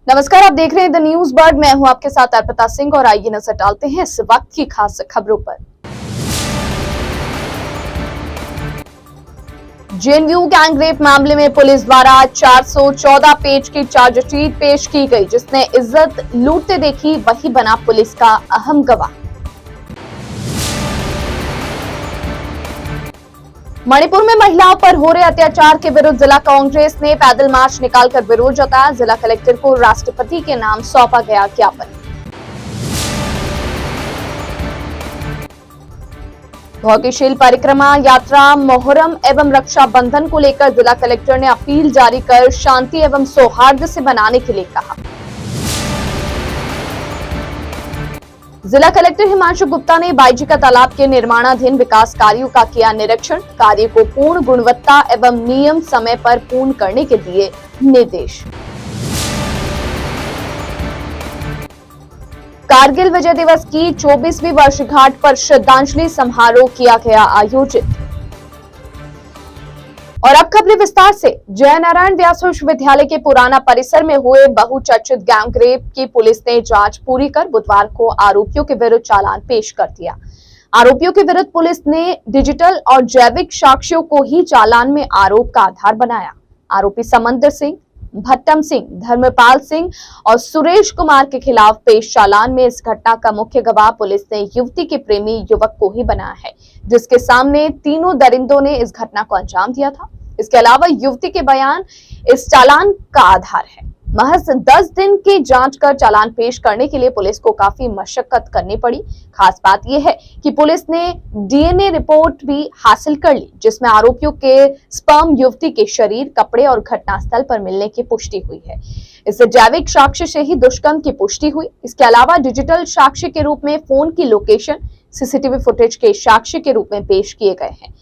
नमस्कार, आप देख रहे हैं द न्यूज बर्ड। मैं हूं आपके साथ अर्पिता सिंह और आइए नजर डालते हैं इस वक्त की खास खबरों पर। जेएनयू गैंगरेप मामले में पुलिस द्वारा 414 पेज की चार्जशीट पेश की गई, जिसने इज्जत लूटते देखी वही बना पुलिस का अहम गवाह। मणिपुर में महिलाओं पर हो रहे अत्याचार के विरुद्ध जिला कांग्रेस ने पैदल मार्च निकालकर विरोध जताया। जिला कलेक्टर को राष्ट्रपति के नाम सौंपा गया ज्ञापन। भोगीशील परिक्रमा यात्रा मोहर्रम एवं रक्षाबंधन को लेकर जिला कलेक्टर ने अपील जारी कर शांति एवं सौहार्द से मनाने के लिए कहा। जिला कलेक्टर हिमांशु गुप्ता ने बाईजी का तालाब के निर्माणाधीन विकास कार्यों का किया निरीक्षण। कार्य को पूर्ण गुणवत्ता एवं नियम समय पर पूर्ण करने के दिए निर्देश। कारगिल विजय दिवस की 24वीं वर्षगांठ पर श्रद्धांजलि समारोह किया गया आयोजित। और अब खबरें विस्तार से। जयनारायण व्यास विश्वविद्यालय के पुराना परिसर में हुए बहुचर्चित गैंगरेप की पुलिस ने जांच पूरी कर बुधवार को आरोपियों के विरुद्ध चालान पेश कर दिया। आरोपियों के विरुद्ध पुलिस ने डिजिटल और जैविक साक्ष्यों को ही चालान में आरोप का आधार बनाया। आरोपी समंदर सिंह, भट्टम सिंह, धर्मपाल सिंह और सुरेश कुमार के खिलाफ पेश चालान में इस घटना का मुख्य गवाह पुलिस ने युवती के प्रेमी युवक को ही बनाया है, जिसके सामने तीनों दरिंदों ने इस घटना को अंजाम दिया था। इसके अलावा युवती के बयान इस चालान का आधार है। महज 10 दिन की जांच कर चालान पेश करने के लिए पुलिस को काफी मशक्कत करनी पड़ी। खास बात यह है कि पुलिस ने डीएनए रिपोर्ट भी हासिल कर ली, जिसमें आरोपियों के स्पर्म युवती के शरीर, कपड़े और घटनास्थल पर मिलने की पुष्टि हुई है। इससे जैविक साक्ष्य से ही दुष्कर्म की पुष्टि हुई। इसके अलावा डिजिटल साक्ष्य के रूप में फोन की लोकेशन, सीसीटीवी फुटेज के साक्ष्य के रूप में पेश किए गए हैं।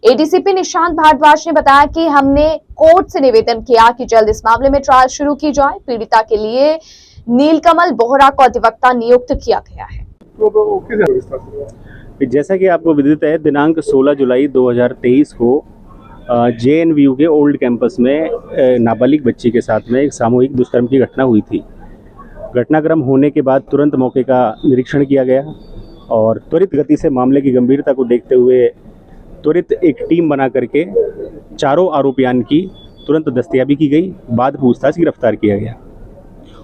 एडीसीपी निशांत भारद्वाज ने बताया कि हमने कोर्ट से निवेदन किया कि जल्द इस मामले में ट्रायल शुरू की जाए। पीड़िता के लिए नीलकमल बोहरा को अधिवक्ता नियुक्त किया गया है। जैसा कि आपको विदित है, दिनांक 16 जुलाई 2023 को जेएनयू के ओल्ड कैंपस में नाबालिग बच्ची के साथ में एक सामूहिक दुष्कर्म की घटना हुई थी। घटनाक्रम होने के बाद तुरंत मौके का निरीक्षण किया गया और त्वरित गति से मामले की गंभीरता को देखते हुए त्वरित एक टीम बना करके चारों आरोपियां की तुरंत दस्तयाबी की गई। बाद पूछताछ गिरफ्तार किया गया।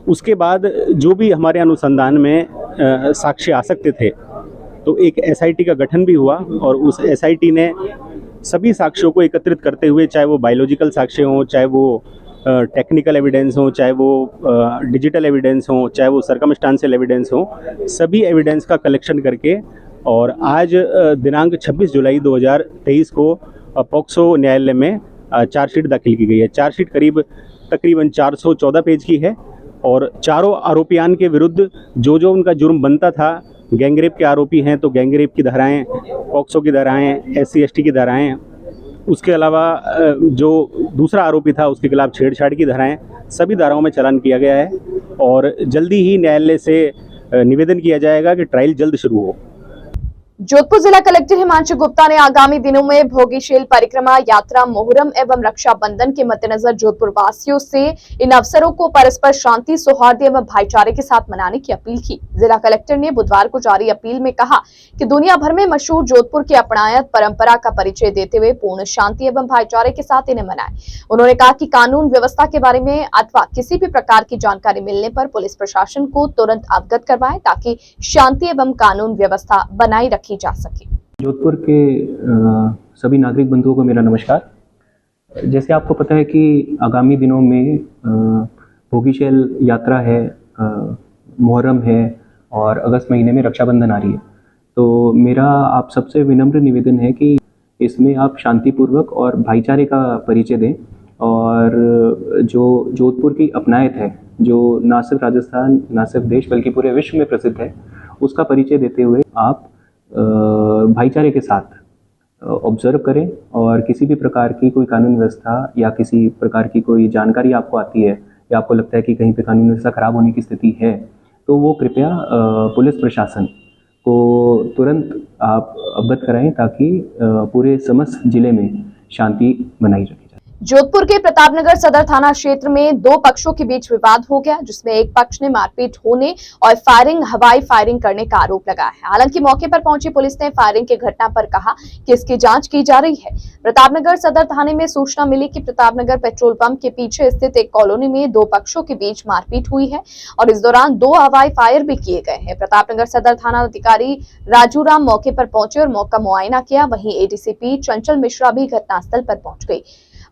उसके बाद जो भी हमारे अनुसंधान में साक्ष्य आ सकते थे, तो एक एसआईटी का गठन भी हुआ और उस एसआईटी ने सभी साक्ष्यों को एकत्रित करते हुए, चाहे वो बायोलॉजिकल साक्ष्य हों, चाहे वो टेक्निकल एविडेंस हो, चाहे वो डिजिटल एविडेंस हो, चाहे वो सर्कमस्टांशियल एविडेंस हो, सभी एविडेंस का कलेक्शन करके और आज दिनांक 26 जुलाई 2023 को पॉक्सो न्यायालय में चार्जशीट दाखिल की गई है। चार्जशीट तकरीबन 414 पेज की है और चारों आरोपियां के विरुद्ध जो जो उनका जुर्म बनता था, गैंगरेप के आरोपी हैं तो गैंगरेप की धाराएं, पॉक्सो की धाराएं, SC/ST की धाराएं, उसके अलावा जो दूसरा आरोपी था उसके खिलाफ छेड़छाड़ की धाराएं, सभी धाराओं में चालान किया गया है और जल्दी ही न्यायालय से निवेदन किया जाएगा कि ट्रायल जल्द शुरू हो। जोधपुर जिला कलेक्टर हिमांशु गुप्ता ने आगामी दिनों में भोगीशील परिक्रमा यात्रा मोहर्रम एवं रक्षाबंधन के मद्देनजर जोधपुर वासियों से इन अवसरों को परस्पर शांति, सौहार्द एवं भाईचारे के साथ मनाने की अपील की। जिला कलेक्टर ने बुधवार को जारी अपील में कहा कि दुनिया भर में मशहूर जोधपुर की अपनायत परंपरा का परिचय देते हुए पूर्ण शांति एवं भाईचारे के साथ इन्हें मनाएं। उन्होंने कहा कि कानून व्यवस्था के बारे में अथवा किसी भी प्रकार की जानकारी मिलने पर पुलिस प्रशासन को तुरंत अवगत करवाएं, ताकि शांति एवं कानून व्यवस्था बनाई रखी जा सके। जोधपुर के सभी नागरिक बंधुओं को मेरा नमस्कार। जैसे आपको पता है कि आगामी दिनों में भोगीशील यात्रा है, मुहर्रम है और अगस्त महीने में रक्षाबंधन आ रही है। तो मेरा आप सबसे विनम्र निवेदन है कि इसमें आप शांतिपूर्वक और भाईचारे का परिचय दें और जो जोधपुर की अपनायत है, जो ना सिर्फ राजस्थान, ना सिर्फ देश बल्कि पूरे विश्व में प्रसिद्ध है, उसका परिचय देते हुए आप भाईचारे के साथ ऑब्जर्व करें और किसी भी प्रकार की कोई कानून व्यवस्था या किसी प्रकार की कोई जानकारी आपको आती है या आपको लगता है कि कहीं पे कानून व्यवस्था खराब होने की स्थिति है, तो वो कृपया पुलिस प्रशासन को तुरंत आप अवगत कराएं ताकि पूरे समस्त जिले में शांति बनाई रखी जाए। जोधपुर के प्रतापनगर सदर थाना क्षेत्र में दो पक्षों के बीच विवाद हो गया, जिसमें एक पक्ष ने मारपीट होने और हवाई फायरिंग करने का आरोप लगाया है। हालांकि मौके पर पहुंची पुलिस ने फायरिंग की घटना पर कहा कि इसकी जांच की जा रही है। प्रतापनगर सदर थाने में सूचना मिली कि प्रतापनगर पेट्रोल पंप के पीछे स्थित एक कॉलोनी में दो पक्षों के बीच मारपीट हुई है और इस दौरान दो हवाई फायर भी किए गए हैं। प्रतापनगर सदर थाना अधिकारी राजू राम मौके पर पहुंचे और मौका मुआयना किया। वहीं एडीसीपी चंचल मिश्रा भी घटनास्थल पर पहुंच गई।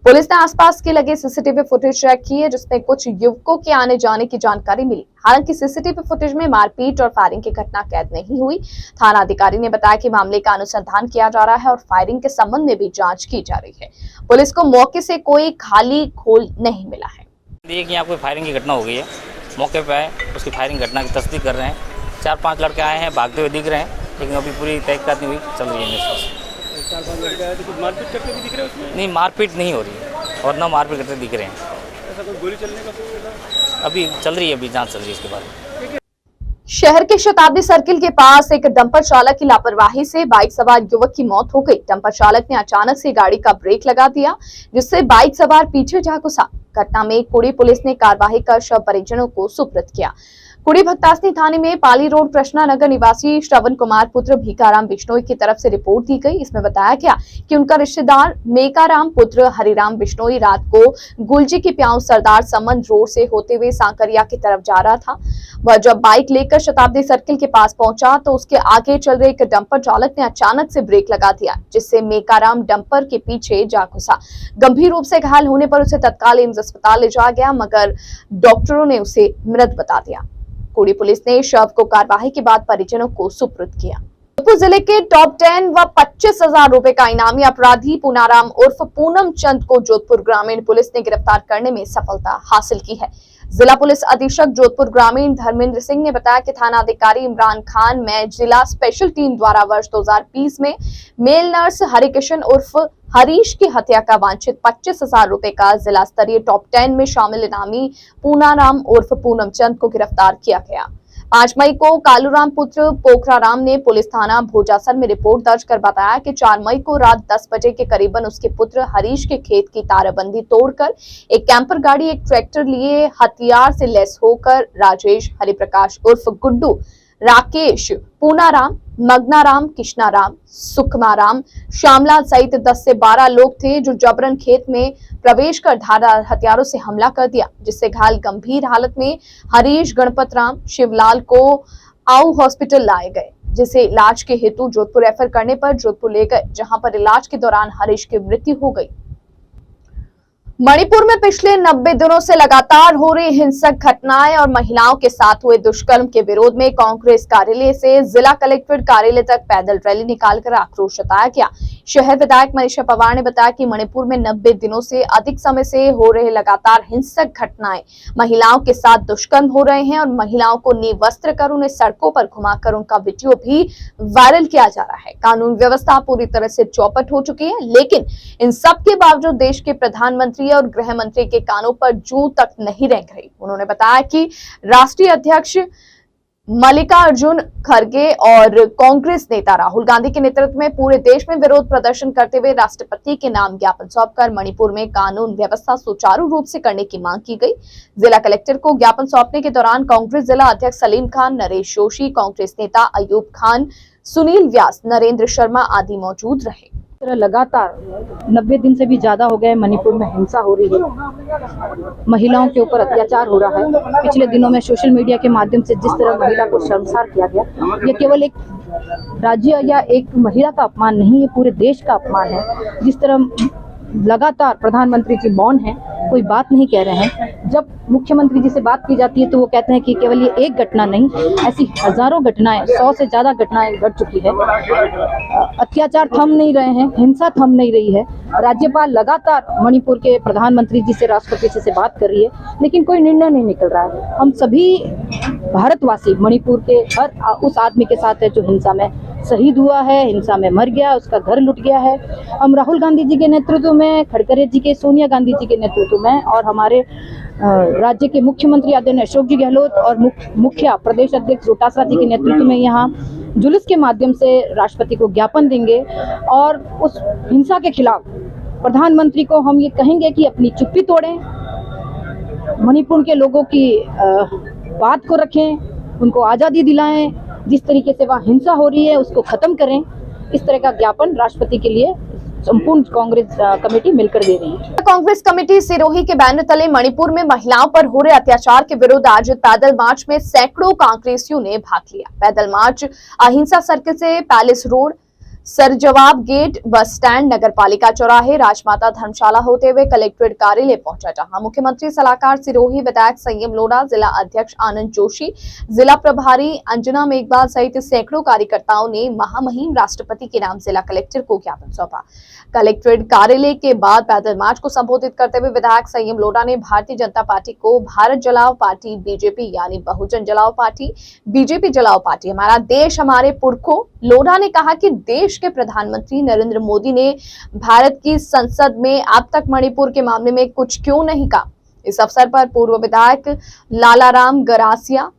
पुलिस ने आसपास के लगे सीसीटीवी फुटेज चेक की है, जिसमें कुछ युवकों के आने जाने की जानकारी मिली। हालांकि सीसीटीवी फुटेज में मारपीट और फायरिंग की घटना कैद नहीं हुई। थाना अधिकारी ने बताया कि मामले का अनुसंधान किया जा रहा है और फायरिंग के संबंध में भी जांच की जा रही है। पुलिस को मौके से कोई खाली खोल नहीं मिला है। देखिए कि यहाँ कोई फायरिंग की घटना हो गई है, मौके पे आए, उसकी फायरिंग घटना की तस्दीक कर रहे हैं। 4-5 लड़के आए हैं, भागते हुए दिख रहे हैं, लेकिन अभी पूरी तहकीकात नहीं हुई, चल रही है। 4-5 लड़के आए तो कुछ मारपीट करते भी दिख रहे हैं उसमें? नहीं, मारपीट नहीं हो रही है और ना मारपीट करते दिख रहे हैं। ऐसा कोई गोली चलने का अभी चल रही है, अभी जांच चल रही है इसके बारे में। शहर के शताब्दी सर्किल के पास एक डंपर चालक की लापरवाही से बाइक सवार युवक की मौत हो गई। डंपर चालक ने अचानक से गाड़ी का ब्रेक लगा दिया, जिससे बाइक सवार पीछे जा घुसा। घटना में कुड़ी पुलिस ने कार्रवाई कर शव परिजनों को सुपुर्द किया। कुड़ी भक्तासनी थाने में पाली रोड कृष्णा नगर निवासी श्रवण कुमार पुत्र भीकाराम बिश्नोई की तरफ से रिपोर्ट दी गई। इसमें बताया गया कि उनका रिश्तेदार मेकाराम पुत्र हरिराम बिश्नोई रात को गुलजी की प्याऊ सरदार समन रोड से होते हुए सांकरिया की तरफ जा रहा था। वह जब बाइक लेकर शताब्दी सर्किल के पास पहुंचा तो उसके आगे चल रहे एक डंपर चालक ने अचानक से ब्रेक लगा दिया, जिससे मेकाराम डंपर के पीछे जा घुसा। गंभीर रूप से घायल होने पर उसे तत्काल एम्स अस्पताल ले जाया गया, मगर डॉक्टरों ने उसे मृत बता दिया। कुड़ी पुलिस ने शव को कार्यवाही के बाद परिजनों को सुपुर्द किया। जोधपुर जिले के टॉप 10 व 25,000 रुपए का इनामी अपराधी पूनाराम उर्फ पूनम चंद को जोधपुर ग्रामीण पुलिस ने गिरफ्तार करने में सफलता हासिल की है। जिला पुलिस अधीक्षक जोधपुर ग्रामीण धर्मेंद्र सिंह ने बताया कि थाना अधिकारी इमरान खान में जिला स्पेशल टीम द्वारा वर्ष 2020 में मेल नर्स हरिकिशन उर्फ हरीश की हत्या का वांछित 25,000 रुपए का जिला स्तरीय टॉप 10 में शामिल इनामी पूनाराम उर्फ पूनम चंद को गिरफ्तार किया गया। 5 मई को कालूराम पुत्र पोखराराम ने पुलिस थाना भोजासर में रिपोर्ट दर्ज कर बताया कि 4 मई को रात 10 बजे के करीबन उसके पुत्र हरीश के खेत की तारबंदी तोड़कर एक कैंपर गाड़ी, एक ट्रैक्टर लिए हथियार से लैस होकर राजेश, हरिप्रकाश उर्फ गुड्डू, राकेश, पूनाराम, मगनाराम, कृष्णाराम, सुखमाराम, श्यामलाल सहित 10 से 12 लोग थे, जो जबरन खेत में प्रवेश कर धारदार हथियारों से हमला कर दिया, जिससे घायल गंभीर हालत में हरीश, गणपत राम, शिवलाल को आऊ हॉस्पिटल लाए गए, जिसे इलाज के हेतु जोधपुर रेफर करने पर जोधपुर ले गए, जहां पर इलाज के दौरान हरीश की मृत्यु हो गई। मणिपुर में पिछले 90 दिनों से लगातार हो रही हिंसक घटनाएं और महिलाओं के साथ हुए दुष्कर्म के विरोध में कांग्रेस कार्यालय से जिला कलेक्ट्रेट कार्यालय तक पैदल रैली निकालकर आक्रोश जताया गया। शहर विधायक मनीषा पवार ने बताया कि मणिपुर में 90 दिनों से अधिक समय से हो रहे लगातार हिंसक घटनाएं, महिलाओं के साथ दुष्कर्म हो रहे हैं और महिलाओं को निर्वस्त्र कर उन्हें सड़कों पर घुमाकर उनका वीडियो भी वायरल किया जा रहा है। कानून व्यवस्था पूरी तरह से चौपट हो चुकी है, लेकिन इन सब के बावजूद देश के प्रधानमंत्री और गृह मंत्री के कानों पर जूं तक नहीं रेंग रही। उन्होंने बताया कि राष्ट्रीय अध्यक्ष मल्लिकार्जुन खड़गे और कांग्रेस नेता राहुल गांधी के नेतृत्व में पूरे देश में विरोध प्रदर्शन करते हुए राष्ट्रपति के नाम ज्ञापन सौंपकर मणिपुर में कानून व्यवस्था सुचारू रूप से करने की मांग की गई। जिला कलेक्टर को ज्ञापन सौंपने के दौरान कांग्रेस जिला अध्यक्ष सलीम खान, नरेश जोशी, कांग्रेस नेता अयूब खान, सुनील व्यास, नरेंद्र शर्मा आदि मौजूद रहे। लगातार 90 दिन से भी ज्यादा हो गए मणिपुर में हिंसा हो रही है, महिलाओं के ऊपर अत्याचार हो रहा है। पिछले दिनों में सोशल मीडिया के माध्यम से जिस तरह महिला को शर्मसार किया गया, ये केवल एक राज्य या एक महिला का अपमान नहीं है, पूरे देश का अपमान है। जिस तरह लगातार प्रधानमंत्री जी मौन है, कोई बात नहीं कह रहे हैं। जब मुख्यमंत्री जी से बात की जाती है तो वो कहते हैं कि केवल ये एक घटना नहीं, ऐसी हजारों घटनाएं, 100 से ज्यादा घटनाएं घट चुकी है। अत्याचार थम नहीं रहे हैं, हिंसा थम नहीं रही है। राज्यपाल लगातार मणिपुर के प्रधानमंत्री जी से, राष्ट्रपति जी से बात कर रही है, लेकिन कोई निर्णय नहीं निकल रहा है। हम सभी भारतवासी मणिपुर के हर उस आदमी के साथ है जो हिंसा में शहीद हुआ है, हिंसा में मर गया, उसका घर लुट गया है। हम राहुल गांधी जी के नेतृत्व में, खड़गे जी के, सोनिया गांधी जी के नेतृत्व में और हमारे राज्य के मुख्यमंत्री आदरणीय अशोक जी गहलोत और मुखिया प्रदेश अध्यक्ष डोटासरा जी के नेतृत्व में यहाँ जुलूस के माध्यम से राष्ट्रपति को ज्ञापन देंगे और उस हिंसा के खिलाफ प्रधानमंत्री को हम ये कहेंगे कि अपनी चुप्पी तोड़ें, मणिपुर के लोगों की बात को रखें, उनको आज़ादी दिलाएं, जिस तरीके से वहाँ हिंसा हो रही है उसको ख़त्म करें। इस तरह का ज्ञापन राष्ट्रपति के लिए संपूर्ण कांग्रेस कमेटी मिलकर दे रही है। कांग्रेस कमेटी सिरोही के बैनर तले मणिपुर में महिलाओं पर हो रहे अत्याचार के विरुद्ध आयोजित पैदल मार्च में सैकड़ों कांग्रेसियों ने भाग लिया। पैदल मार्च अहिंसा सर्किल से पैलेस रोड, सरजवाब गेट, बस स्टैंड, नगर पालिका चौराहे, राजमाता धर्मशाला होते हुए कलेक्ट्रेट कार्यालय पहुंचा, जहां मुख्यमंत्री सलाहकार सिरोही, विधायक संयम लोढ़ा, जिला अध्यक्ष आनंद जोशी, जिला प्रभारी अंजना मेघवाल सहित सैकड़ों कार्यकर्ताओं ने महामहिम राष्ट्रपति के नाम जिला कलेक्टर को ज्ञापन सौंपा। कलेक्ट्रेट कार्यालय के बाद पैदल मार्च को संबोधित करते हुए विधायक संयम लोढ़ा ने भारतीय जनता पार्टी को भारत जलाओ पार्टी बीजेपी यानी बहुजन जलाओ पार्टी बीजेपी जलाओ पार्टी, हमारा देश हमारे पुरखों। लोढ़ा ने कहा कि देश के प्रधानमंत्री नरेंद्र मोदी ने भारत की संसद में अब तक मणिपुर के मामले में कुछ क्यों नहीं कहा। इस अवसर पर पूर्व विधायक लालाराम गरासिया,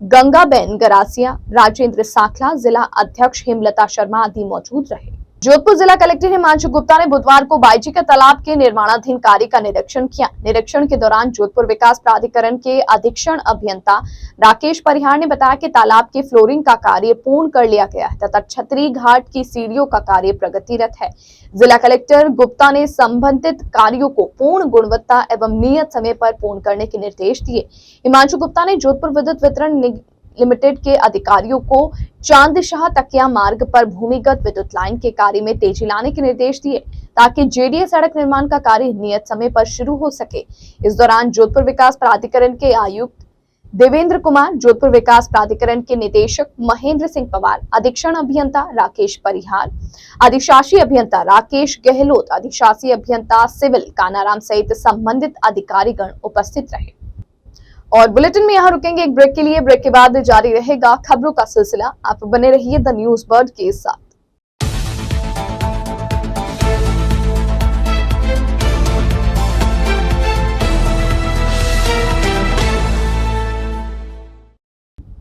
गंगाबेन गरासिया, राजेंद्र साखला, जिला अध्यक्ष हेमलता शर्मा आदि मौजूद रहे। जोधपुर जिला कलेक्टर हिमांशु गुप्ता ने बुधवार को बाईजी का तालाब के निर्माणाधीन कार्य का निरीक्षण किया। निरीक्षण के दौरान जोधपुर विकास प्राधिकरण के अधीक्षण अभियंता राकेश परिहार ने बताया कि तालाब के फ्लोरिंग का कार्य पूर्ण कर लिया गया है तथा छतरी घाट की सीढ़ियों का कार्य प्रगतिरत है। जिला कलेक्टर गुप्ता ने संबंधित कार्यों को पूर्ण गुणवत्ता एवं नियत समय पर पूर्ण करने के निर्देश दिए। हिमांशु गुप्ता ने जोधपुर विद्युत वितरण लिमिटेड के अधिकारियों को चांदशाह तकिया मार्ग पर भूमिगत विद्युत लाइन के कार्य में तेजी लाने के निर्देश दिए ताकि जेडीए सड़क निर्माण का कार्य नियत समय पर शुरू हो सके। इस दौरान जोधपुर विकास प्राधिकरण के आयुक्त देवेंद्र कुमार, जोधपुर विकास प्राधिकरण के निदेशक महेंद्र सिंह पवार, अधीक्षण अभियंता राकेश परिहार, अधिशासी अभियंता राकेश गहलोत, अधिशासी अभियंता सिविल कानाराम सहित संबंधित अधिकारीगण उपस्थित रहे। और बुलेटिन में यहाँ रुकेंगे एक ब्रेक के लिए। ब्रेक के बाद जारी रहेगा खबरों का सिलसिला। आप बने रहिए द न्यूज बर्ड के साथ।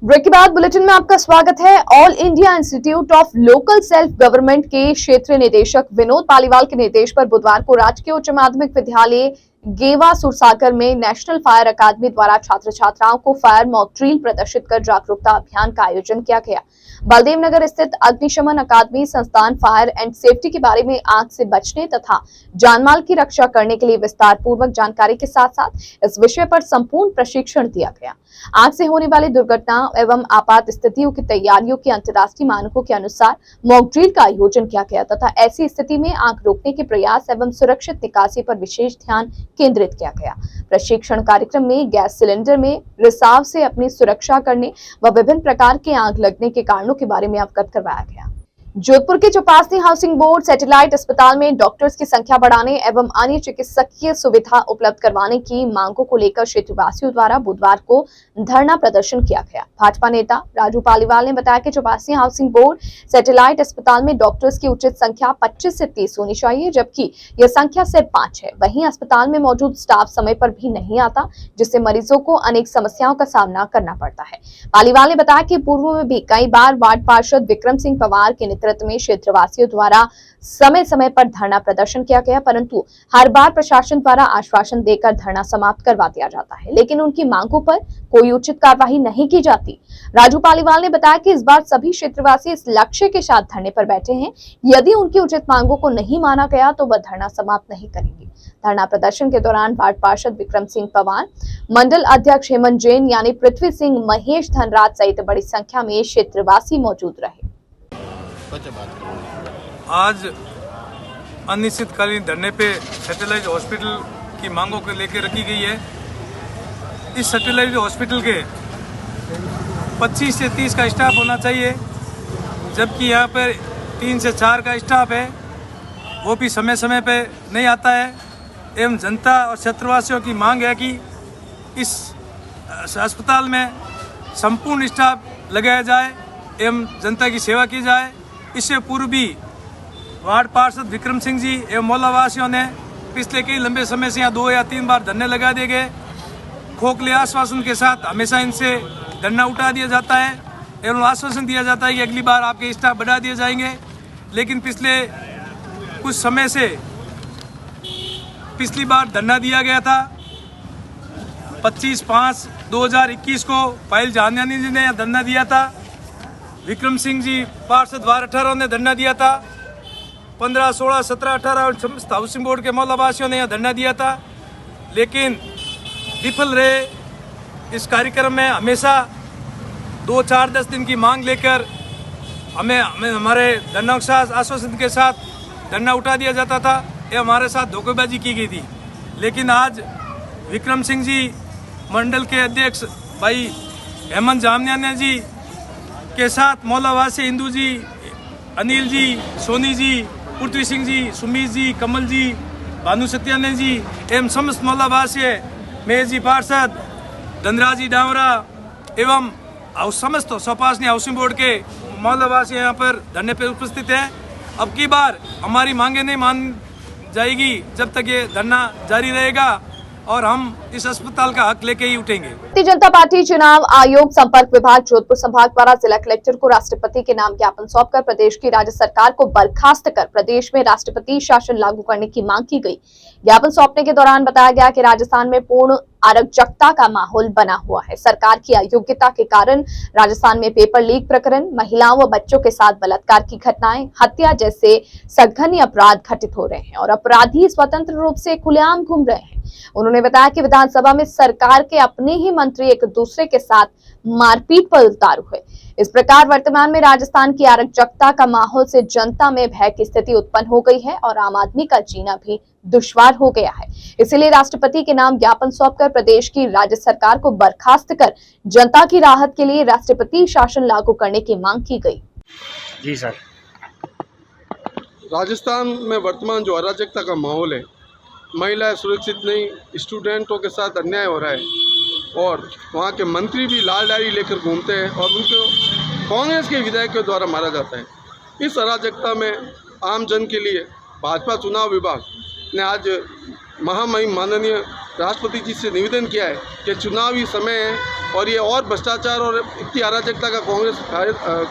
ब्रेक के बाद बुलेटिन में आपका स्वागत है। All India institute of local self government के क्षेत्रीय निदेशक विनोद पालीवाल के निर्देश पर बुधवार को राजकीय उच्च माध्यमिक विद्यालय गेवा सुरसागर में नेशनल फायर अकादमी द्वारा छात्र छात्राओं को फायर मॉक ड्रिल प्रदर्शित कर जागरूकता अभियान का आयोजन किया गया। बलदेव नगर स्थित अग्निशमन अकादमी संस्थान फायर एंड सेफ्टी के बारे में आग से बचने तथा जानमाल की रक्षा करने के लिए विस्तार पूर्वक जानकारी के साथ साथ इस विषय पर संपूर्ण प्रशिक्षण दिया गया। आग से होने वाली दुर्घटनाओं एवं आपात स्थितियों की तैयारियों के अंतर्राष्ट्रीय मानकों के अनुसार मॉक ड्रिल का आयोजन किया गया तथा ऐसी स्थिति में आग रोकने के प्रयास एवं सुरक्षित निकासी पर विशेष ध्यान केंद्रित किया गया। प्रशिक्षण कार्यक्रम में गैस सिलेंडर में रिसाव से अपनी सुरक्षा करने व विभिन्न प्रकार के आग लगने के कारणों के बारे में अवगत करवाया गया। जोधपुर के चौपासी हाउसिंग बोर्ड सैटेलाइट अस्पताल में डॉक्टर्स की संख्या बढ़ाने एवं अन्य चिकित्सकीय सुविधा उपलब्ध करवाने की मांगों को लेकर क्षेत्रवासियों द्वारा बुधवार को धरना प्रदर्शन किया गया। भाजपा नेता राजू पालीवाल ने बताया कि चौपासी हाउसिंग बोर्ड सैटेलाइट अस्पताल में डॉक्टर्स की उचित संख्या 25 से 30 होनी चाहिए, जबकि यह संख्या सिर्फ 5 है। वहीं अस्पताल में मौजूद स्टाफ समय पर भी नहीं आता, जिससे मरीजों को अनेक समस्याओं का सामना करना पड़ता है। पालीवाल ने बताया कि पूर्व में भी कई बार वार्ड पार्षद विक्रम सिंह पवार के नेतृत्व में क्षेत्रवासियों द्वारा समय समय पर धरना प्रदर्शन किया गया, परंतु हर बार प्रशासन द्वारा आश्वासन देकर धरना समाप्त करवा दिया जाता है, लेकिन उनकी मांगों पर कोई उचित कार्रवाई नहीं की जाती। राजू पालीवाल ने बताया कि इस बार सभी क्षेत्रवासी इस लक्ष्य के साथ धरने पर बैठे हैं। यदि उनकी उचित मांगों को नहीं माना गया तो वह धरना समाप्त नहीं करेंगे। धरना प्रदर्शन के दौरान वार्ड पार्षद विक्रम सिंह पवार, मंडल अध्यक्ष हेमंत जैन यानी पृथ्वी सिंह, महेश धनराज सहित बड़ी संख्या में क्षेत्रवासी मौजूद रहे। आज अनिश्चितकालीन धरने पे सैटेलाइट हॉस्पिटल की मांगों को लेकर रखी गई है। इस सैटेलाइट हॉस्पिटल के 25 से 30 का स्टाफ होना चाहिए, जबकि यहाँ पर 3 से 4 का स्टाफ है, वो भी समय समय पे नहीं आता है। एवं जनता और क्षेत्रवासियों की मांग है कि इस अस्पताल में संपूर्ण स्टाफ लगाया जाए एवं जनता की सेवा की जाए। इससे पूर्व भी वार्ड पार्षद विक्रम सिंह जी एवं मोहल्लावासियों ने पिछले कई लंबे समय से यहाँ 2 या 3 बार धरने लगा दिए गए। खोखले आश्वासन के साथ हमेशा इनसे धरना उठा दिया जाता है एवं आश्वासन दिया जाता है कि अगली बार आपके स्टाफ बढ़ा दिए जाएंगे, लेकिन पिछले कुछ समय से पिछली बार धरना दिया गया था 25/5/2021 को पायल जानियानी जी ने धरना दिया था, विक्रम सिंह जी पार्षद वार्ड 18 ने धरना दिया था, 15, 16, 17, 18 और समस्त हाउसिंग बोर्ड के मोहल्लावासियों ने यहाँ धरना दिया था, लेकिन विफल रहे। इस कार्यक्रम में हमेशा 2, 4, 10 दिन की मांग लेकर हमें हमारे धरना आश्वासन के साथ धरना उठा दिया जाता था। ये हमारे साथ धोखेबाजी की गई थी। लेकिन आज विक्रम सिंह जी मंडल के अध्यक्ष भाई हेमंत जामनिया जी के साथ मोहल्लावासी हिंदू जी, अनिल जी, सोनी जी, पृथ्वी सिंह जी, सुमीत जी, कमल जी, भानु सत्यानंद जी एवं समस्त मोहल्लावासी, मेयर जी पार्षद, धनराज जी डावरा एवं समस्त सोपासनी हाउसिंग बोर्ड के मोहल्लावासी यहाँ पर धरने पर उपस्थित है। अब की बार हमारी मांगे नहीं मान जाएगी जब तक ये धरना जारी रहेगा और हम इस अस्पताल का हक लेके ही उठेंगे। भारतीय जनता पार्टी चुनाव आयोग संपर्क विभाग जोधपुर संभाग द्वारा जिला कलेक्टर को राष्ट्रपति के नाम ज्ञापन सौंपकर प्रदेश की राज्य सरकार को बर्खास्त कर प्रदेश में राष्ट्रपति शासन लागू करने की मांग की गई। ज्ञापन सौंपने के दौरान बताया गया कि राजस्थान में पूर्ण अराजकता का माहौल बना हुआ है। सरकार की अयोग्यता के कारण राजस्थान में पेपर लीक प्रकरण, महिलाओं व बच्चों के साथ बलात्कार की घटनाएं, हत्या जैसे सघन्य अपराध घटित हो रहे हैं और अपराधी स्वतंत्र रूप से खुलेआम घूम रहे हैं। उन्होंने बताया कि विधानसभा में सरकार के अपने ही मंत्री एक दूसरे के साथ मारपीट पर उतारू हुए। इस प्रकार वर्तमान में राजस्थान की अराजकता का माहौल से जनता में भय की स्थिति उत्पन्न हो गई है और आम आदमी का जीना भी दुश्वार हो गया है। इसलिए राष्ट्रपति के नाम ज्ञापन सौंपकर प्रदेश की राज्य सरकार को बर्खास्त कर जनता की राहत के लिए राष्ट्रपति शासन लागू करने की मांग की गई। जी सर। राजस्थान में वर्तमान जो अराजकता का माहौल है, महिलाएं सुरक्षित नहीं, स्टूडेंटों के साथ अन्याय हो रहा है और वहाँ के मंत्री भी लाल डायरी लेकर घूमते हैं और उनको कांग्रेस के विधायकों द्वारा मारा जाता है। इस अराजकता में आम जन के लिए भाजपा चुनाव विभाग ने आज महामहिम माननीय राष्ट्रपति जी से निवेदन किया है कि चुनावी समय है और ये और भ्रष्टाचार और इतनी अराजकता का कांग्रेस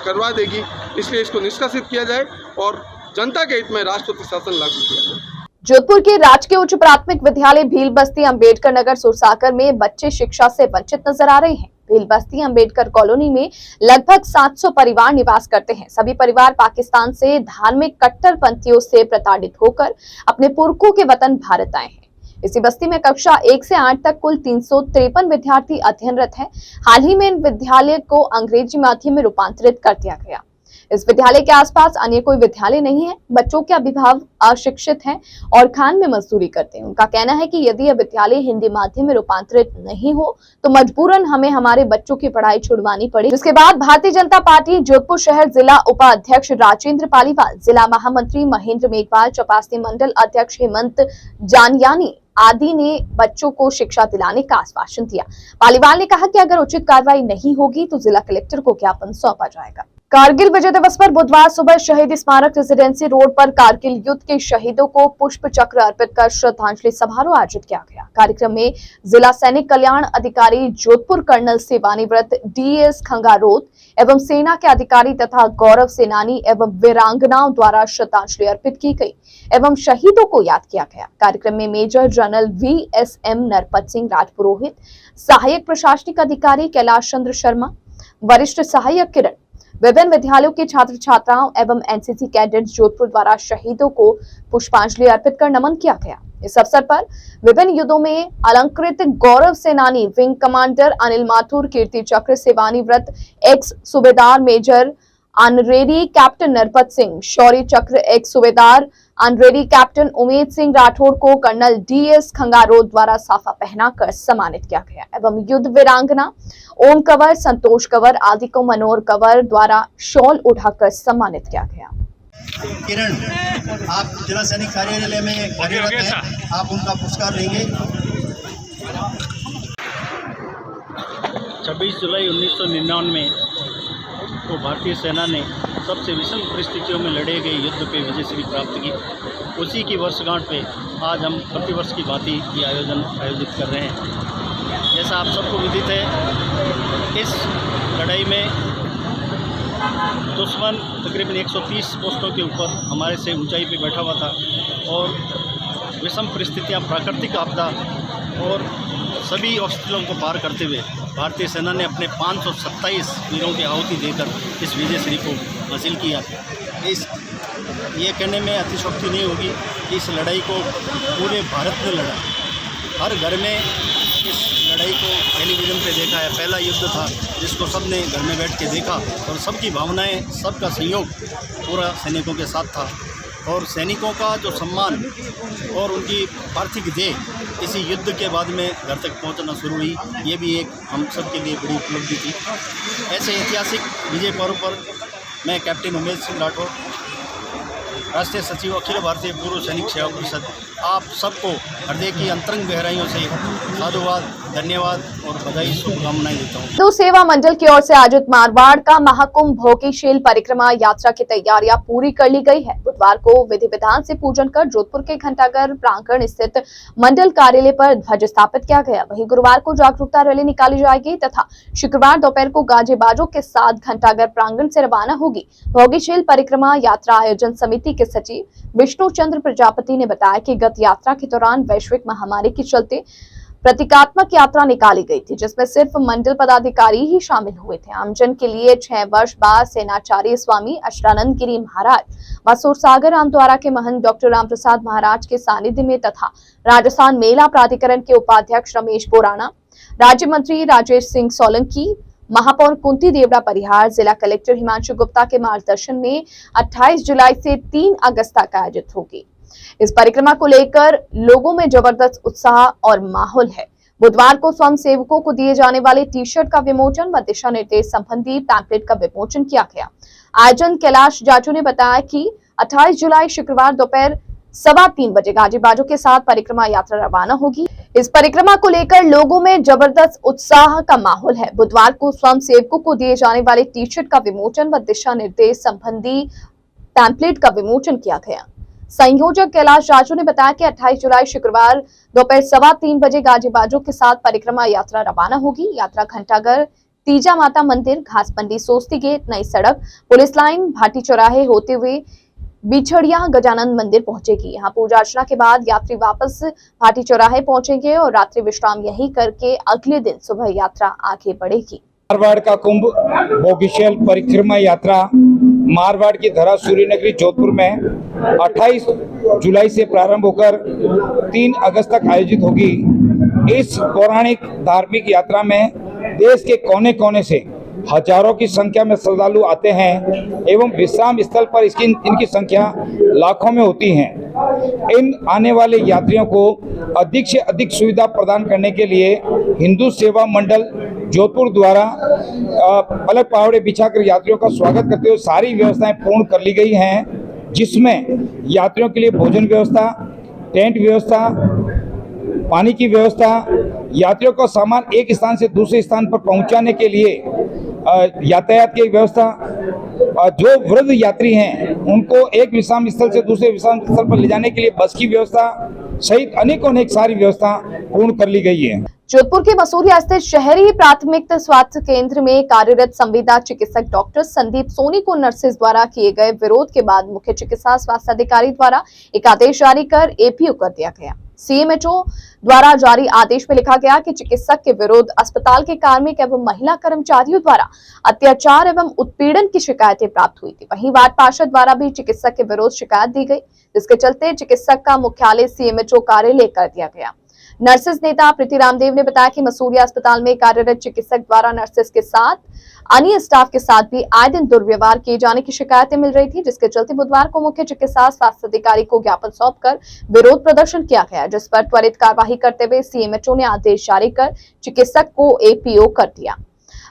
करवा देगी, इसलिए इसको निष्कासित किया जाए और जनता के हित में राष्ट्रपति शासन लागू किया जाए। जोधपुर के राजकीय उच्च प्राथमिक विद्यालय भील बस्ती अम्बेडकर नगर सुरसाकर में बच्चे शिक्षा से वंचित नजर आ रहे हैं। भील बस्ती अम्बेडकर कॉलोनी में लगभग 700 परिवार निवास करते हैं। सभी परिवार पाकिस्तान से धार्मिक कट्टरपंथियों से प्रताड़ित होकर अपने पुरखों के वतन भारत आए हैं। इसी बस्ती में कक्षा 1 से 8 तक कुल 353 विद्यार्थी अध्ययनरत हैं। हाल ही में इन विद्यालय को अंग्रेजी माध्यम में रूपांतरित कर दिया गया। इस विद्यालय के आसपास अन्य कोई विद्यालय नहीं है। बच्चों के अभिभावक अशिक्षित हैं और खान में मजदूरी करते हैं। उनका कहना है कि यदि यह विद्यालय हिंदी माध्यम में रूपांतरित नहीं हो तो मजबूरन हमें हमारे बच्चों की पढ़ाई छुड़वानी पड़ी। जिसके बाद भारतीय जनता पार्टी जोधपुर शहर जिला उपाध्यक्ष राजेंद्र पालीवाल, जिला महामंत्री महेंद्र मेघवाल, चौपासी मंडल अध्यक्ष हेमंत जानियानी आदि ने बच्चों को शिक्षा दिलाने का आश्वासन दिया। पालीवाल ने कहा कि अगर उचित कार्रवाई नहीं होगी तो जिला कलेक्टर को ज्ञापन सौंपा जाएगा। कारगिल विजय दिवस पर बुधवार सुबह शहीद स्मारक रेजिडेंसी रोड पर कारगिल युद्ध के शहीदों को पुष्प चक्र अर्पित कर श्रद्धांजलि समारोह आयोजित किया गया। कार्यक्रम में जिला सैनिक कल्याण अधिकारी जोधपुर कर्नल सेवानिवृत्त DS खंगारोत एवं सेना के अधिकारी तथा गौरव सेनानी एवं वीरांगनाओं द्वारा श्रद्धांजलि अर्पित की गई एवं शहीदों को याद किया गया। कार्यक्रम में major general VSM Narpat Singh Rajpurohit, सहायक प्रशासनिक अधिकारी कैलाश चंद्र शर्मा, वरिष्ठ सहायक किरण, विभिन्न विद्यालयों के छात्र छात्राओं एवं NCC कैडेट्स जोधपुर द्वारा शहीदों को पुष्पांजलि अर्पित कर नमन किया गया। इस अवसर पर विभिन्न युद्धों में अलंकृत गौरव सेनानी विंग कमांडर अनिल माथुर, कीर्ति चक्र सेवानिवृत्त एक्स सूबेदार major honorary captain Narpat Singh, Shaurya Chakra ex सूबेदार ऑनरेरी कैप्टन उमेद सिंह राठौड़ को कर्नल DS खंगारोत द्वारा साफा पहनाकर सम्मानित किया गया एवं युद्ध वीरांगना ओम कंवर, संतोष कंवर आदि को मनोहर कंवर द्वारा शॉल उठाकर सम्मानित किया गया। किरण, आप जिला सैनिक कार्यालय में कार्यरत हैं, आप उनका पुरस्कार लेंगे। 26 जुलाई 1999 में को भारतीय सेना ने सबसे विषम परिस्थितियों में लड़े गए युद्ध पे विजयश्री प्राप्त की। उसी की वर्षगांठ पे आज हम प्रतिवर्ष की भांति ये आयोजित कर रहे हैं। जैसा आप सबको विदित है, इस लड़ाई में दुश्मन तकरीबन 130 पोस्टों के ऊपर हमारे से ऊंचाई पे बैठा हुआ था और विषम परिस्थितियां, प्राकृतिक आपदा और सभी ऑब्स्टिकलों को पार करते हुए भारतीय सेना ने अपने 527 वीरों की आहुति देकर इस विजयश्री को हासिल किया। ये कहने में अतिशयोक्ति नहीं होगी कि इस लड़ाई को पूरे भारत ने लड़ा। हर घर में इस लड़ाई को टेलीविज़न पे देखा है। पहला युद्ध था जिसको सबने घर में बैठ के देखा और सबकी भावनाएं, सबका सहयोग पूरा सैनिकों के साथ था। और सैनिकों का जो सम्मान और उनकी पार्थिव देह इसी युद्ध के बाद में घर तक पहुंचना शुरू हुई, ये भी एक हम सब के लिए बड़ी उपलब्धि थी। ऐसे ऐतिहासिक विजय पर्व पर मैं कैप्टन उमेश सिंह राठौर, राष्ट्रीय सचिव अखिल भारतीय पूर्व सैनिक सेवा परिषद, आप सबको हृदय की अंतरंग गहराइयों से साधुवाद, धन्यवाद और बधाई, शुभकामनाएं देता हूँ। हिंदू सेवा मंडल की ओर से आयोजित मारवाड़ का महाकुंभ भोगीशील परिक्रमा यात्रा की तैयारियां पूरी कर ली गई है। बुधवार को विधि विधान से पूजन कर जोधपुर के घंटाघर प्रांगण स्थित मंडल कार्यालय पर ध्वज स्थापित किया गया। वहीं गुरुवार को जागरूकता रैली निकाली जाएगी तथा शुक्रवार दोपहर को गाजे बाजों के साथ घंटाघर प्रांगण से रवाना होगी। भोगीशील परिक्रमा यात्रा आयोजन समिति के सचिव विष्णु चंद्र प्रजापति ने बताया कि गत यात्रा के दौरान वैश्विक महामारी के चलते प्रतीकात्मक यात्रा निकाली गई थी, जिसमें सिर्फ मंडल पदाधिकारी ही शामिल हुए थे। आमजन के लिए 6 वर्ष बाद सेनाचार्य स्वामी अष्टानंद गिरी महाराज व सूरसागर रामद्वारा के महंत डॉक्टर राम प्रसाद महाराज के सानिध्य में तथा राजस्थान मेला प्राधिकरण के उपाध्यक्ष रमेश बोराना, राज्य मंत्री राजेश सिंह सोलंकी, महापौर कुंती देवड़ा परिहार, जिला कलेक्टर हिमांशु गुप्ता के मार्गदर्शन में 28 जुलाई से 3 अगस्त तक आयोजित होगी। इस परिक्रमा को लेकर लोगों में जबरदस्त उत्साह और माहौल है। बुधवार को स्वयं सेवकों को दिए जाने वाले टी शर्ट का विमोचन व दिशा निर्देश संबंधी पैम्पलेट का विमोचन किया गया। आयोजन कैलाश जाजू ने बताया कि 28 जुलाई शुक्रवार दोपहर 3:15 बजे गाजे बाजों के साथ परिक्रमा यात्रा रवाना होगी। इस परिक्रमा को लेकर लोगों में जबरदस्त उत्साह का माहौल है। बुधवार को स्वयं सेवकों को दिए जाने वाले टी शर्ट का विमोचन व दिशा निर्देश संबंधी पैम्पलेट का विमोचन किया गया। संयोजक कैलाश जाजू ने बताया कि 28 जुलाई शुक्रवार दोपहर 3:15 बजे गाजे बाजों के साथ परिक्रमा यात्रा रवाना होगी। यात्रा घंटाघर, तीजा माता मंदिर, घासपंडी, सोस्ती गेट, नई सड़क, पुलिस लाइन, भाटी चौराहे होते हुए बिछड़िया गजानन मंदिर पहुंचेगी। यहाँ पूजा अर्चना के बाद यात्री वापस भाटी चौराहे पहुंचेंगे और रात्रि विश्राम यहीं करके अगले दिन सुबह यात्रा आगे बढ़ेगी। मारवाड़ का कुंभ भोगीशील परिक्रमा यात्रा मारवाड़ की धरा सूर्य नगरी जोधपुर में 28 जुलाई से प्रारंभ होकर 3 अगस्त तक आयोजित होगी। इस पौराणिक धार्मिक यात्रा में देश के कोने कोने से हजारों की संख्या में श्रद्धालु आते हैं एवं विश्राम स्थल पर इनकी संख्या लाखों में होती है। इन आने वाले यात्रियों को अधिक से अधिक सुविधा प्रदान करने के लिए हिंदू सेवा मंडल जोधपुर द्वारा पलक पावड़े बिछाकर यात्रियों का स्वागत करते हुए सारी व्यवस्थाएं पूर्ण कर ली गई हैं, जिसमें यात्रियों के लिए भोजन व्यवस्था, टेंट व्यवस्था, पानी की व्यवस्था, यात्रियों का सामान एक स्थान से दूसरे स्थान पर पहुंचाने के लिए यातायात की व्यवस्था, जो वृद्ध यात्री हैं उनको एक विश्राम स्थल से दूसरे विश्राम स्थल पर ले जाने के लिए बस की व्यवस्था सहित अनेक सारी व्यवस्था पूर्ण कर ली गई है। जोधपुर के मसूरिया स्थित शहरी प्राथमिक स्वास्थ्य केंद्र में कार्यरत संविदा चिकित्सक डॉक्टर संदीप सोनी को नर्सेज द्वारा किए गए विरोध के बाद मुख्य चिकित्सा स्वास्थ्य अधिकारी द्वारा एक आदेश जारी कर एपीओ कर दिया गया। सीएमएचओ द्वारा जारी आदेश में लिखा गया कि चिकित्सक के विरुद्ध अस्पताल के कार्मिक एवं महिला कर्मचारियों द्वारा अत्याचार एवं उत्पीड़न की शिकायतें प्राप्त हुई थी। वहीं वार्ड पार्षद द्वारा भी चिकित्सक के विरुद्ध शिकायत दी गई, जिसके चलते चिकित्सक का मुख्यालय सीएमएचओ कार्यालय कर दिया गया। नर्सेज नेता प्रीति रामदेव ने बताया कि मसूरिया अस्पताल में कार्यरत चिकित्सक द्वारा नर्सेज के साथ अन्य स्टाफ के साथ भी आए दिन दुर्व्यवहार किए जाने की शिकायतें मिल रही थी, जिसके चलते बुधवार को मुख्य चिकित्सा स्वास्थ्य अधिकारी को ज्ञापन सौंपकर विरोध प्रदर्शन किया गया, जिस पर त्वरित कार्यवाही करते हुए सीएमएचओ ने आदेश जारी कर चिकित्सक को एपीओ कर दिया।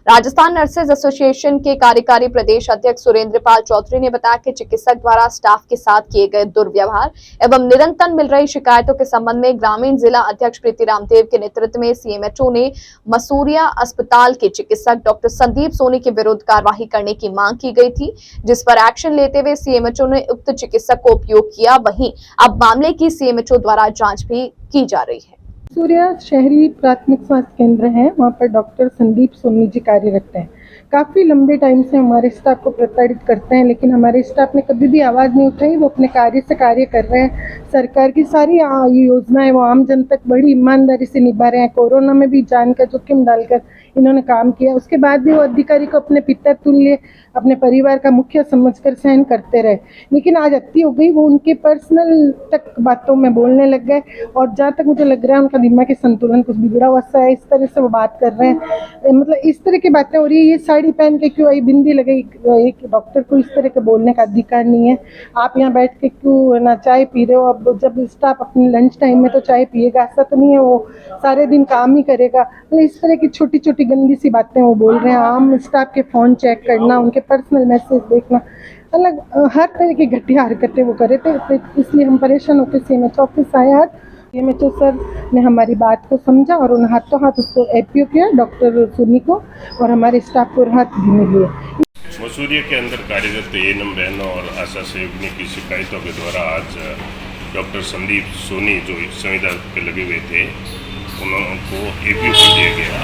राजस्थान नर्सेज एसोसिएशन के कार्यकारी प्रदेश अध्यक्ष सुरेंद्र पाल चौधरी ने बताया कि चिकित्सक द्वारा स्टाफ के साथ किए गए दुर्व्यवहार एवं निरंतर मिल रही शिकायतों के संबंध में ग्रामीण जिला अध्यक्ष प्रीति रामदेव के नेतृत्व में सीएमएचओ ने मसूरिया अस्पताल के चिकित्सक डॉक्टर संदीप सोनी के विरुद्ध कार्रवाई करने की मांग की गई थी, जिस पर एक्शन लेते हुए सीएमएचओ ने उक्त चिकित्सक को उपयोग किया। वहीं अब मामले की सीएमएचओ द्वारा जाँच भी की जा रही है। सूर्या शहरी प्राथमिक स्वास्थ्य केंद्र है, वहाँ पर डॉक्टर संदीप सोनी जी कार्यरत हैं। काफ़ी लंबे टाइम से हमारे स्टाफ को प्रताड़ित करते हैं, लेकिन हमारे स्टाफ ने कभी भी आवाज़ नहीं उठाई। वो अपने कार्य से कार्य कर रहे हैं। सरकार की सारी योजनाएं वो आम जन तक बड़ी ईमानदारी से निभा रहे हैं। कोरोना में भी जान का जोखिम डालकर इन्होंने काम किया, उसके बाद भी वो अधिकारी को अपने पिता तुल्य, अपने परिवार का मुखिया समझकर सहन करते रहे। लेकिन आज अति हो गई, वो उनके पर्सनल तक बातों में बोलने लग गए, और जहाँ तक मुझे लग रहा है उनका दिमागी संतुलन कुछ बिगड़ा हुआ सा है। इस तरह से वो बात कर रहे हैं, मतलब इस तरह की बातें हो रही है। ये साड़ी पहन के क्यों आई, बिंदी लगाई, एक डॉक्टर को इस तरह के बोलने का अधिकार नहीं है। आप यहाँ बैठ के क्यों ना चाय पी रहे हो? अब जब स्टाफ अपने लंच टाइम में तो चाय पिएगा, ऐसा तो नहीं है वो सारे दिन काम ही करेगा। तो इस तरह की छोटी छोटी गंदी सी बातें वो बोल रहे हैं। आम स्टाफ के फ़ोन चेक करना, उनके पर्सनल मैसेज देखना, अलग हर तरह की घटिया हरकतें वो करे थे। तो इसलिए हम परेशान होकर CMHO ऑफिस आए। आज CMHO सर ने हमारी बात को समझा और उन हाथों हाथ उसको APO किया, डॉक्टर सुनी को, और हमारे स्टाफ को राहत भी मिली है। मसूरिया के अंदर कार्यरत ANM बहनों और आशा सहयोगिनी की शिकायतों के द्वारा आज डॉक्टर संदीप सोनी जो संविदा पे लगे हुए थे उनको APO कर दिया गया।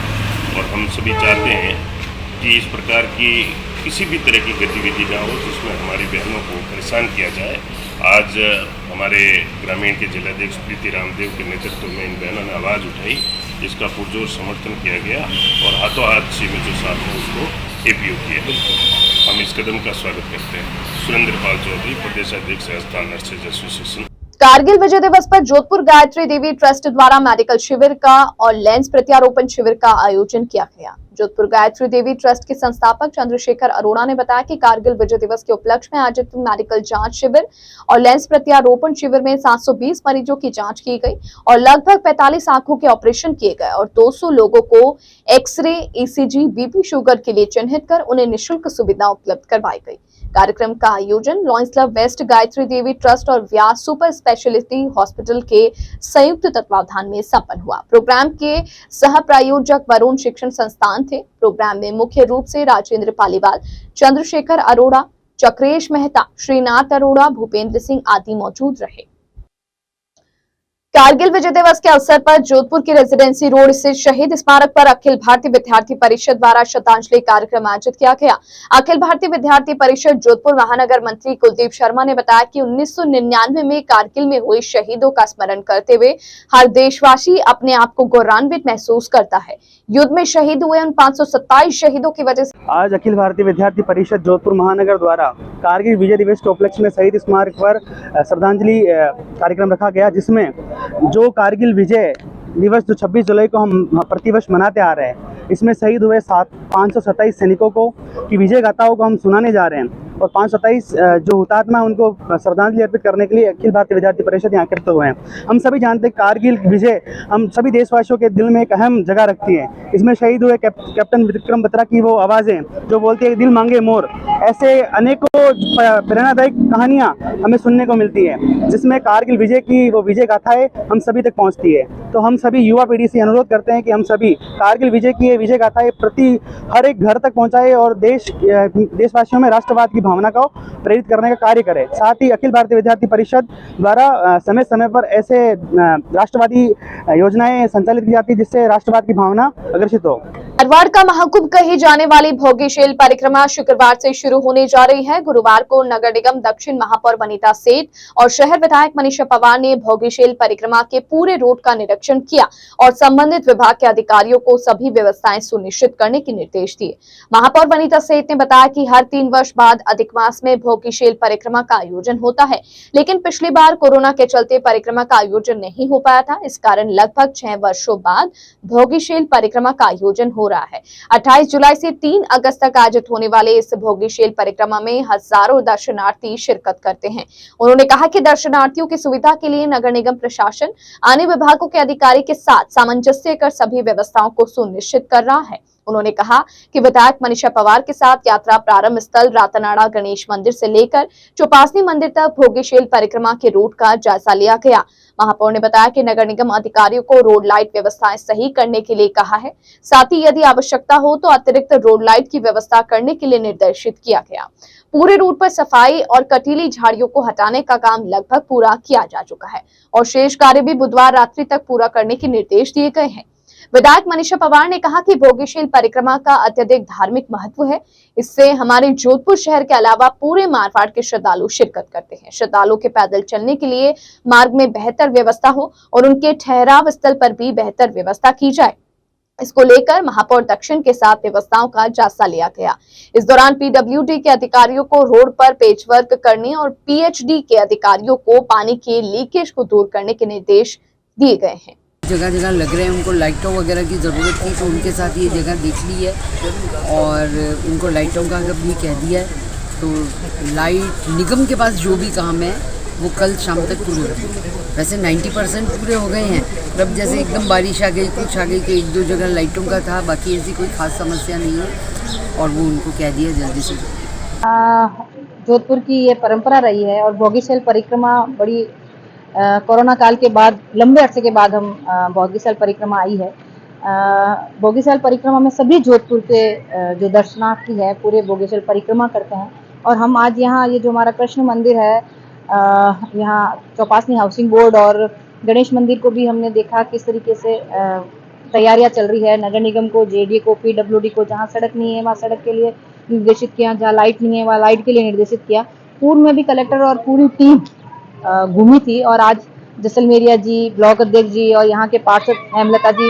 और हम सभी चाहते हैं कि इस प्रकार की किसी भी तरह की गतिविधि ना हो जिसमें हमारी बहनों को परेशान किया जाए। आज हमारे ग्रामीण के जिलाध्यक्ष प्रीति रामदेव के नेतृत्व में इन बहनों ने आवाज़ उठाई, जिसका पुरजोर समर्थन किया गया और हाथों हाथ CMHO साहब ने उसको APO किया। हम इस कदम का स्वागत करते हैं। सुरेंद्र पाल चौधरी, प्रदेशाध्यक्ष राजस्थान नर्सेज एसोसिएशन। कारगिल विजय दिवस पर जोधपुर गायत्री देवी ट्रस्ट द्वारा मेडिकल शिविर का और लेंस प्रत्यारोपण शिविर का आयोजन किया गया। जोधपुर गायत्री देवी ट्रस्ट के संस्थापक चंद्रशेखर अरोड़ा ने बताया कि कारगिल विजय दिवस के उपलक्ष्य में आयोजित मेडिकल जांच शिविर और लेंस प्रत्यारोपण शिविर में 720 मरीजों की जांच की गई और लगभग 45 आंखों के ऑपरेशन किए गए और 200 लोगों को एक्सरे, ECG, BP शुगर के लिए चिन्हित कर उन्हें निःशुल्क सुविधा उपलब्ध करवाई गई। कार्यक्रम का आयोजन lions club waste Gayatri Devi trust और व्यास सुपर स्पेशलिटी हॉस्पिटल के संयुक्त तत्वावधान में संपन्न हुआ। प्रोग्राम के सह प्रायोजक वरुण शिक्षण संस्थान थे। प्रोग्राम में मुख्य रूप से राजेंद्र पालीवाल, चंद्रशेखर अरोड़ा, चक्रेश मेहता, श्रीनाथ अरोड़ा, भूपेंद्र सिंह आदि मौजूद रहे। कारगिल विजय दिवस के अवसर पर जोधपुर के रेजिडेंसी रोड स्थित शहीद स्मारक पर अखिल भारतीय विद्यार्थी परिषद द्वारा श्रद्धांजलि कार्यक्रम आयोजित किया गया। अखिल भारतीय विद्यार्थी परिषद जोधपुर महानगर मंत्री कुलदीप शर्मा ने बताया कि 1999 में कारगिल में हुए शहीदों का स्मरण करते हुए हर देशवासी अपने आप को गौरवान्वित महसूस करता है। युद्ध में शहीद हुए उन 527 शहीदों की वजह से आज अखिल भारतीय विद्यार्थी परिषद जोधपुर महानगर द्वारा कारगिल विजय दिवस के उपलक्ष्य में शहीद स्मारक पर श्रद्धांजलि कार्यक्रम रखा गया, जिसमें जो कारगिल विजय दिवस जो 26 जुलाई को हम प्रतिवर्ष मनाते आ रहे हैं, इसमें शहीद हुए 527 सैनिकों को की विजय गाथाओं को हम सुनाने जा रहे हैं और 527 जो हुतात्मा है उनको श्रद्धांजलि अर्पित करने के लिए अखिल भारतीय विद्यार्थी परिषद यहाँ एकत्रित हुए हैं। हम सभी जानते हैं कारगिल विजय हम सभी देशवासियों के दिल में एक अहम जगह रखती है। इसमें शहीद हुए कैप्टन विक्रम बत्रा की वो आवाज़ें जो बोलती है दिल मांगे मोर, ऐसे अनेकों प्रेरणादायक कहानियाँ हमें सुनने को मिलती है, जिसमें कारगिल विजय की वो विजय गाथाएं हम सभी तक पहुँचती है। तो हम सभी युवा पीढ़ी से अनुरोध करते हैं कि हम सभी कारगिल विजय की विजय गाथाएं प्रति हर एक घर तक पहुँचाए और देशवासियों में राष्ट्रवाद की भावना को प्रेरित करने का कार्य करें। साथ ही अखिल भारतीय विद्यार्थी परिषद द्वारा समय समय पर ऐसे राष्ट्रवादी योजनाएं संचालित की जाती है जिससे राष्ट्रवाद की भावना अग्रसित हो। मारवाड़ का महकुब कही जाने वाली भोगीशेल परिक्रमा शुक्रवार से शुरू होने जा रही है। गुरुवार को नगर निगम दक्षिण महापौर वनीता सेठ और शहर विधायक मनीषा पवार ने भोगीशेल परिक्रमा के पूरे रूट का निरीक्षण किया और संबंधित विभाग के अधिकारियों को सभी व्यवस्थाएं सुनिश्चित करने के निर्देश दिए। महापौर वनीता सेठ ने बताया कि हर 3 वर्ष बाद अधिक मास में भोगीशेल परिक्रमा का आयोजन होता है, लेकिन पिछली बार कोरोना के चलते परिक्रमा का आयोजन नहीं हो पाया था। इस कारण लगभग 6 वर्षों बाद भोगीशेल परिक्रमा का आयोजन हो रहा है। 28 जुलाई से 3 अगस्त तक आयोजित होने वाले इस भोगीशेल परिक्रमा में हजारों दर्शनार्थी शिरकत करते हैं। उन्होंने कहा कि दर्शनार्थियों की सुविधा के लिए नगर निगम प्रशासन अन्य विभागों के अधिकारी के साथ सामंजस्य कर सभी व्यवस्थाओं को सुनिश्चित कर रहा है। उन्होंने कहा कि विधायक मनीषा पवार के साथ यात्रा प्रारंभ स्थल रातनाड़ा गणेश मंदिर से लेकर चौपासनी मंदिर तक भोगीशेल परिक्रमा के रूट का जायजा लिया गया। महापौर ने बताया कि नगर निगम अधिकारियों को रोड लाइट व्यवस्थाएं सही करने के लिए कहा है। साथ ही यदि आवश्यकता हो तो अतिरिक्त रोड लाइट की व्यवस्था करने के लिए निर्देशित किया गया। पूरे रूट पर सफाई और कटीली झाड़ियों को हटाने का काम लगभग पूरा किया जा चुका है और शेष कार्य भी बुधवार रात्रि तक पूरा करने के निर्देश दिए गए हैं। विधायक मनीषा पवार ने कहा कि भोगीशील परिक्रमा का अत्यधिक धार्मिक महत्व है। इससे हमारे जोधपुर शहर के अलावा पूरे मारवाड़ के श्रद्धालु शिरकत करते हैं। श्रद्धालुओं के पैदल चलने के लिए मार्ग में बेहतर व्यवस्था हो और उनके ठहराव स्थल पर भी बेहतर व्यवस्था की जाए। इसको लेकर महापौर दक्षिण के साथ व्यवस्थाओं का जायजा लिया गया। इस दौरान पीडब्ल्यूडी के अधिकारियों को रोड पर पेचवर्क करने और पीएचडी के अधिकारियों को पानी के लीकेज को दूर करने के निर्देश दिए गए हैं। जगह जगह लग रहे हैं, उनको लाइटों वगैरह की ज़रूरत थी तो उनके साथ ये जगह देख ली है और उनको लाइटों का अगर भी कह दिया है तो लाइट निगम के पास जो भी काम है वो कल शाम तक पूरे हो गए। वैसे 90% पूरे हो गए हैं। अब जैसे एकदम बारिश आ गई, कुछ आ गई तो एक दो जगह लाइटों का था, बाकी ऐसी कोई खास समस्या नहीं है और वो उनको कह दिया जल्दी से। जोधपुर की ये परंपरा रही है और भोगीशल परिक्रमा बड़ी कोरोना काल के बाद लंबे अरसे के बाद हम भोगीशल परिक्रमा आई है। भोगीशल परिक्रमा में सभी जोधपुर के जो दर्शनार्थी है पूरे भोगीशल परिक्रमा करते हैं और हम आज यहाँ ये जो हमारा कृष्ण मंदिर है यहाँ चौपासनी हाउसिंग बोर्ड और गणेश मंदिर को भी हमने देखा किस तरीके से तैयारियां चल रही है। नगर निगम को, जेडीए को, पीडब्ल्यूडी को जहाँ सड़क नहीं है वहाँ सड़क के लिए निर्देशित किया, जहाँ लाइट नहीं है वहाँ लाइट के लिए निर्देशित किया। पूर्व में भी कलेक्टर और पूरी टीम घूमी थी और आज जैसलमेरिया जी, ब्लॉक अध्यक्ष जी और यहाँ के पार्षद हेमलता जी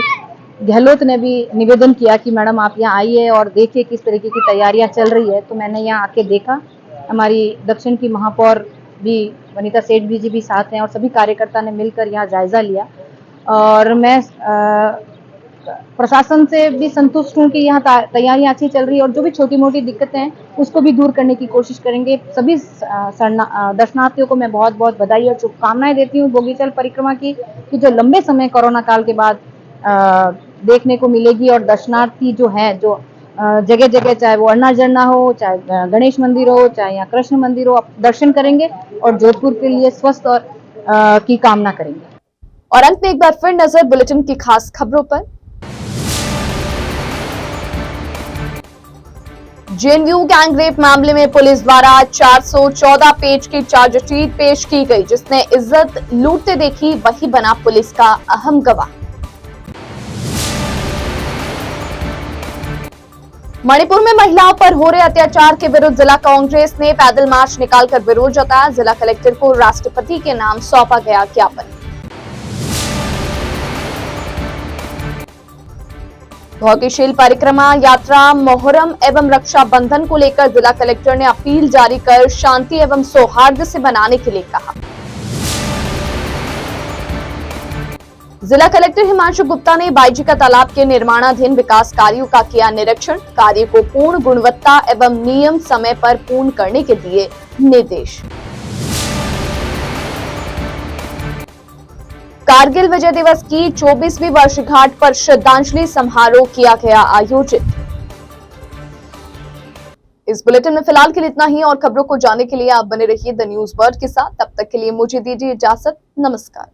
गहलोत ने भी निवेदन किया कि मैडम आप यहाँ आइए और देखिए किस तरीके की तैयारियां चल रही है। तो मैंने यहाँ आके देखा। हमारी दक्षिण की महापौर भी वनीता सेठ जी भी साथ हैं और सभी कार्यकर्ता ने मिलकर यहाँ जायजा लिया और मैं प्रशासन से भी संतुष्ट हूँ कि यहाँ तैयारियां अच्छी चल रही है और जो भी छोटी मोटी दिक्कतें हैं उसको भी दूर करने की कोशिश करेंगे। सभी दर्शनार्थियों को मैं बहुत बहुत बधाई और शुभकामनाएं देती हूँ भोगीशल परिक्रमा की, कि जो लंबे समय कोरोना काल के बाद देखने को मिलेगी और दर्शनार्थी जो हैं जो जगह जगह चाहे वो अन्ना झरना हो, चाहे गणेश मंदिर हो, चाहे यहाँ कृष्ण मंदिर हो, दर्शन करेंगे और जोधपुर के लिए स्वस्थ और की कामना करेंगे। और अंत में एक बार फिर नजर बुलेटिन की खास खबरों पर। जेएनयू गैंगरेप मामले में पुलिस द्वारा 414 पेज की चार्जशीट पेश की गई, जिसने इज्जत लूटते देखी वही बना पुलिस का अहम गवाह। मणिपुर में महिलाओं पर हो रहे अत्याचार के विरुद्ध जिला कांग्रेस ने पैदल मार्च निकालकर विरोध जताया। जिला कलेक्टर को राष्ट्रपति के नाम सौंपा गया ज्ञापन। भोगीशील परिक्रमा यात्रा, मोहर्रम एवं रक्षाबंधन को लेकर जिला कलेक्टर ने अपील जारी कर शांति एवं सौहार्द से मनाने के लिए कहा। जिला कलेक्टर हिमांशु गुप्ता ने बाईजी का तालाब के निर्माणाधीन विकास कार्यों का किया निरीक्षण। कार्य को पूर्ण गुणवत्ता एवं नियम समय पर पूर्ण करने के दिए निर्देश। कारगिल विजय दिवस की 24वीं वर्षगांठ पर श्रद्धांजलि समारोह किया गया आयोजित। इस बुलेटिन में फिलहाल के लिए इतना ही और खबरों को जानने के लिए आप बने रहिए द न्यूज वर्ल्ड के साथ। तब तक के लिए मुझे दीजिए इजाजत। नमस्कार।